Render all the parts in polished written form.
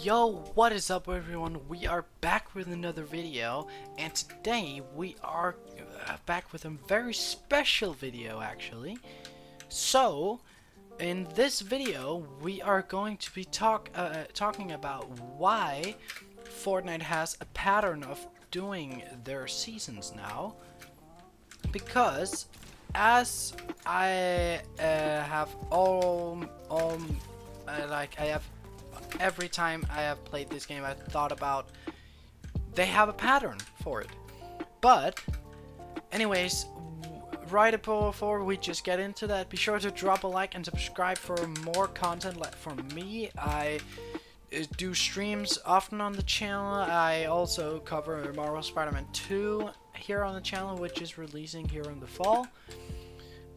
Yo, what is up everyone? We are back with another video, and today we are back with a very special video actually. So, in this video we are going to be talking about why Fortnite has a pattern of doing their seasons now. Because as I have I have every time I have played this game, I've thought about they have a pattern for it. But anyways, right before we just get into that, be sure to drop a like and subscribe for more content. Like for me, I do streams often on the channel. I also cover Marvel Spider-Man 2 here on the channel, which is releasing here in the fall.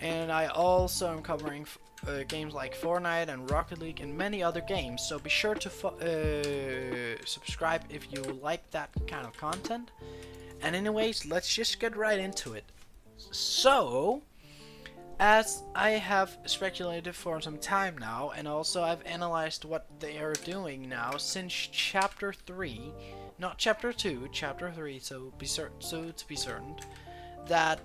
And I also am covering games like Fortnite and Rocket League and many other games, so be sure to subscribe if you like that kind of content. And anyways, let's just get right into it. So, as I have speculated for some time now, and also I've analyzed what they are doing now since Chapter 3, not Chapter 2, Chapter 3, so to be certain, that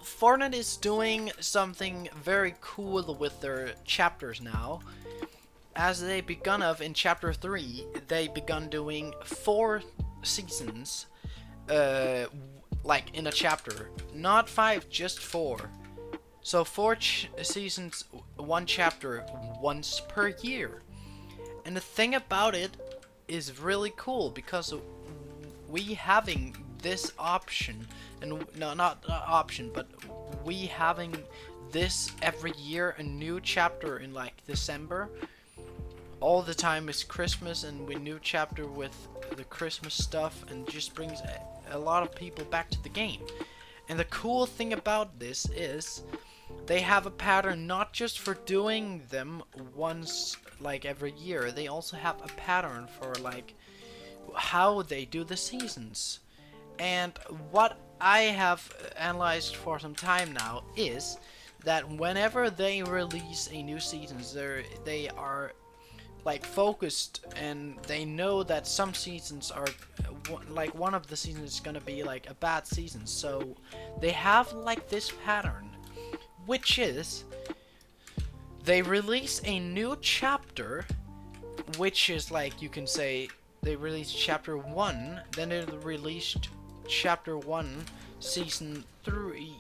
Fortnite is doing something very cool with their chapters now. As they begun of in Chapter 3, they begun doing 4 seasons, like in a chapter. Not 5, just 4. So 4 seasons, 1 chapter, once per year. And the thing about it is really cool, because we having this option, and no, not option, but we having this every year, a new chapter in like December. All the time is Christmas, and we new chapter with the Christmas stuff, and just brings a lot of people back to the game. And the cool thing about this is they have a pattern not just for doing them once like every year. They also have a pattern for like how they do the seasons. And what I have analyzed for some time now is that whenever they release a new season, they are like focused, and they know that some seasons are like one of the seasons is gonna be like a bad season. So they have like this pattern, which is they release a new chapter, which is like, you can say they release chapter 1, then they released chapter 1 season 3,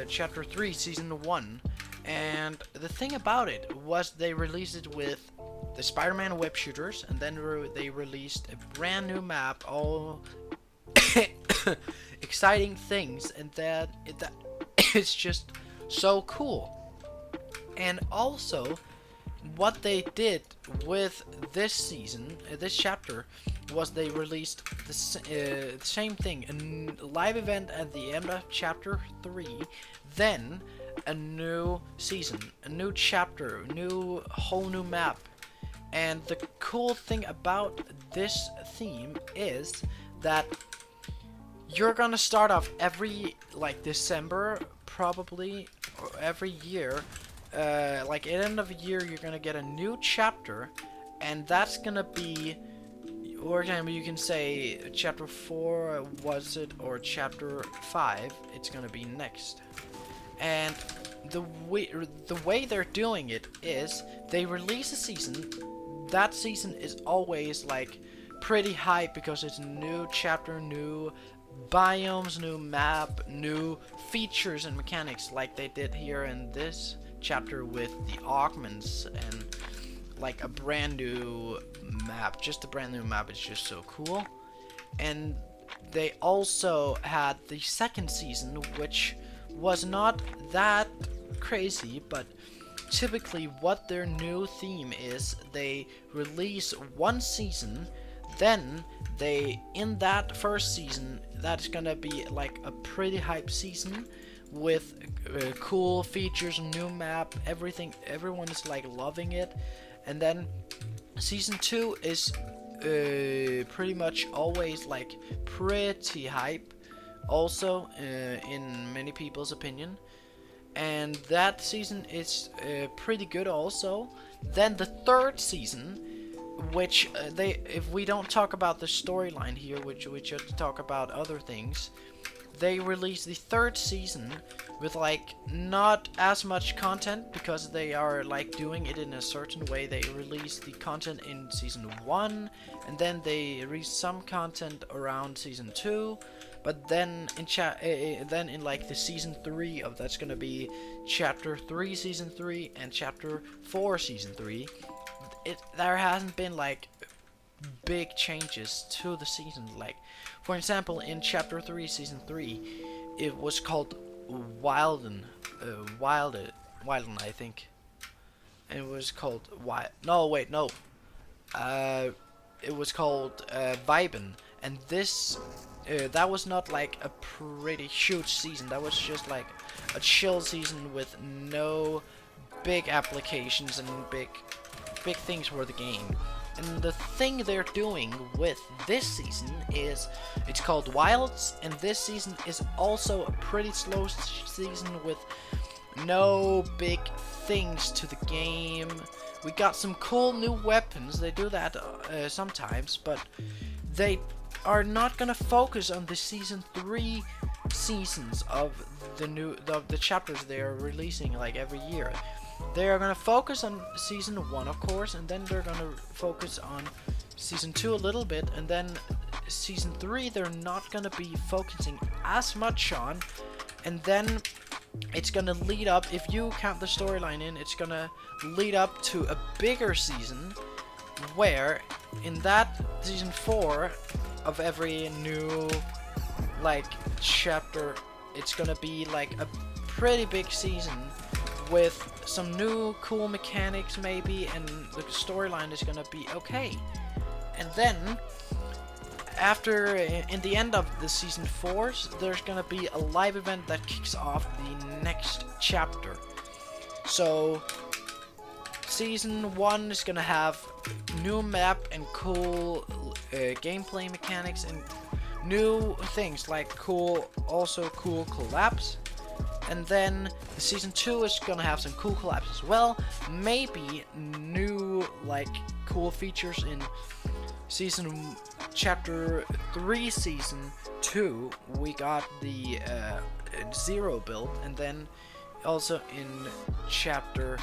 chapter 3 season 1. And the thing about it was they released it with the Spider-Man web shooters, and then they released a brand new map, all exciting things, and that it's just so cool. And also what they did with this season, this chapter, was they released the same thing, a live event at the end of chapter 3, then a new season, a new chapter, whole new map. And the cool thing about this theme is that you're gonna start off every like December probably, or every year, like at the end of the year you're gonna get a new chapter, and that's gonna be, for example, you can say chapter 4 was it, or chapter 5, it's gonna be next. And the way they're doing it is they release a season. That season is always like pretty hype because it's a new chapter, new biomes, new map, new features and mechanics, like they did here in this chapter with the augments, and like a brand new map. Just a brand new map is just so cool. And they also had the second season, which was not that crazy, but typically what their new theme is, they release one season, then they, in that first season, that's gonna be like a pretty hype season with cool features, new map, everything. Everyone is like loving it. And then season 2 is pretty much always like pretty hype also, in many people's opinion. And that season is pretty good also. Then the third season which if we don't talk about the storyline here, which we just talk about other things, they released the third season with like not as much content because they are like doing it in a certain way. They released the content in season 1 and then they released some content around season 2, but then in like the season 3 of that's gonna be chapter 3 season 3 and chapter 4 season 3, there hasn't been like big changes to the season. Like, for example, in chapter 3 season 3, it was called Wilden, I think. And it was called it was called Viben, and this that was not like a pretty huge season. That was just like a chill season with no big applications and big things for the game. And the thing they're doing with this season is it's called Wilds, and this season is also a pretty slow season with no big things to the game. We got some cool new weapons. They do that sometimes, but they are not gonna focus on the season 3 seasons of the chapters they are releasing like every year. They are gonna focus on season 1, of course, and then they're gonna focus on season 2 a little bit, and then season 3 they're not gonna be focusing as much on, and then it's gonna lead up, if you count the storyline in, it's gonna lead up to a bigger season where in that season 4 of every new like chapter, it's gonna be like a pretty big season with some new cool mechanics maybe, and the storyline is gonna be okay. And then after, in the end of the season 4s, there's gonna be a live event that kicks off the next chapter. So season 1 is gonna have new map and cool gameplay mechanics and new things like cool collabs. And then the season 2 is gonna have some cool collabs as well. Maybe new like cool features in chapter 3 season 2. We got the Zero build, and then also in chapter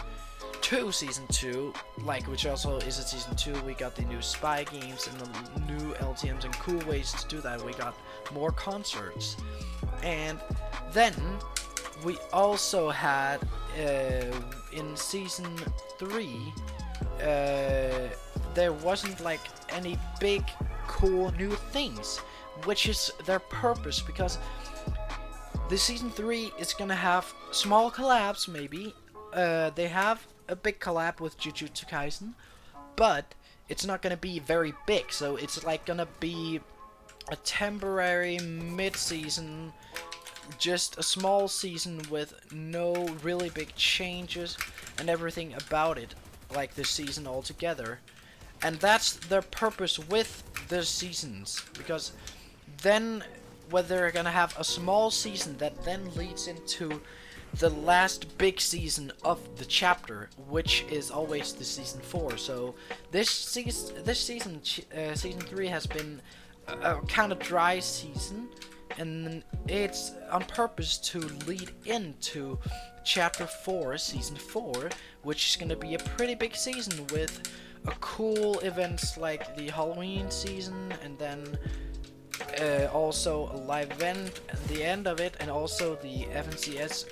2 season 2, like, which also is a season 2, we got the new spy games and the new LTMs and cool ways to do that. We got more concerts, and then we also had in season 3 there wasn't like any big cool new things, which is their purpose, because the season 3 is gonna have small collabs maybe. They have a big collab with Jujutsu Kaisen, but it's not gonna be very big, so it's like gonna be a temporary mid-season, just a small season with no really big changes and everything about it, like this season altogether. And that's their purpose with the seasons, because then when they're gonna have a small season that then leads into the last big season of the chapter, which is always the season 4. So this season, season 3 has been a kind of dry season, and it's on purpose to lead into chapter 4, season 4, which is gonna be a pretty big season with a cool events like the Halloween season, and then also a live event at the end of it, and also the FNCS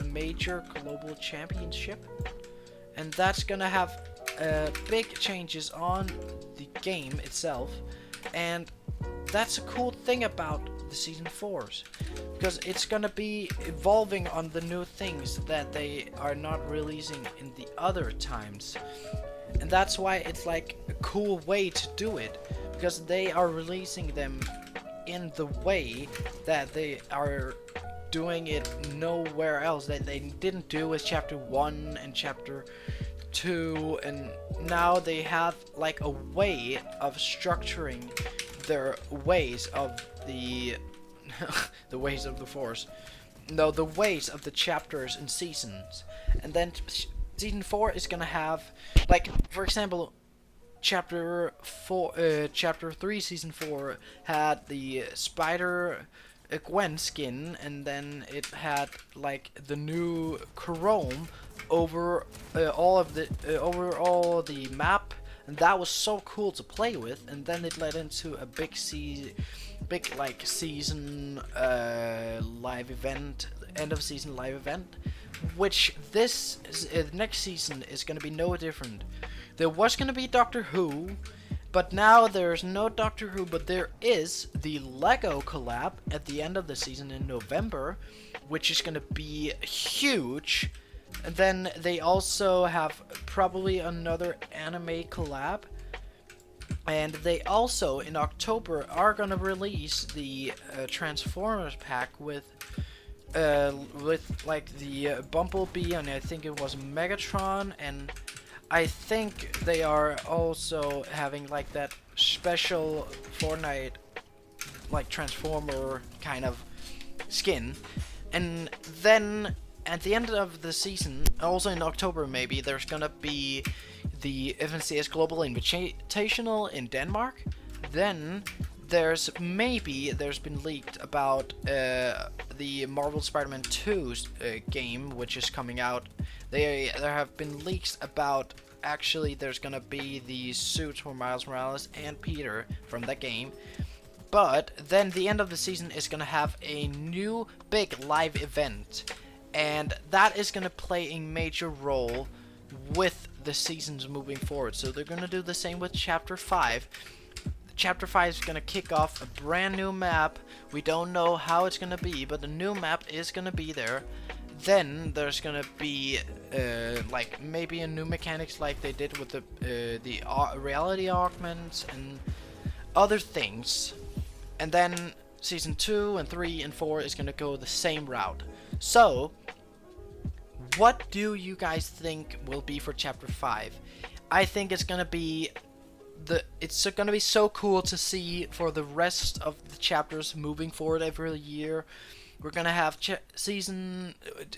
Major Global Championship. And that's gonna have big changes on the game itself, and that's a cool thing about the season 4s, because it's gonna be evolving on the new things that they are not releasing in the other times. And that's why it's like a cool way to do it, because they are releasing them in the way that they are doing it nowhere else, that they didn't do with chapter 1 and chapter 2, and now they have like a way of structuring their ways of the the ways of the force. No, the ways of the chapters and seasons. And then season 4 is gonna have, like, for example, Chapter 3, Season 4 had the Spider Gwen skin, and then it had like the new Chrome over over all the map, and that was so cool to play with. And then it led into a big like season live event, end of season live event, which this next season is gonna be no different. There was gonna be Doctor Who, but now there's no Doctor Who, but there is the Lego collab at the end of the season in November, which is gonna be huge. And then they also have probably another anime collab. And they also, in October, are gonna release the Transformers pack with like the Bumblebee, and I think it was Megatron, and I think they are also having like that special Fortnite like Transformer kind of skin. And then at the end of the season, also in October maybe, there's gonna be the FNCS Global Invitational in Denmark. Then there's been leaked about the Marvel Spider-Man 2 game, which is coming out. There have been leaks about actually there's gonna be the suits for Miles Morales and Peter from that game. But then the end of the season is gonna have a new big live event, and that is gonna play a major role with the seasons moving forward. So they're gonna do the same with Chapter 5. Chapter 5 is gonna kick off a brand new map. We don't know how it's gonna be, but the new map is gonna be there. Then there's gonna be like maybe a new mechanics like they did with the reality augments and other things. And then season 2 and 3 and 4 is gonna go the same route. So what do you guys think will be for Chapter 5? I think it's gonna be so cool to see for the rest of the chapters moving forward every year. We're gonna have season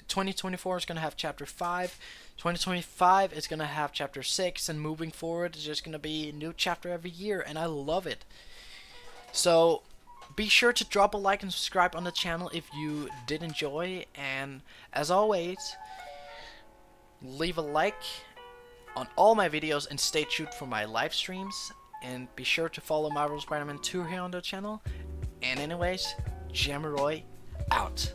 2024 is gonna have Chapter 5. 2025 is gonna have Chapter 6, and moving forward it's just gonna be a new chapter every year, and I love it. So be sure to drop a like and subscribe on the channel if you did enjoy, and as always, leave a like on all my videos and stay tuned for my live streams, and be sure to follow Marvel Spider-Man 2 here on the channel. And anyways, Jammeroy out.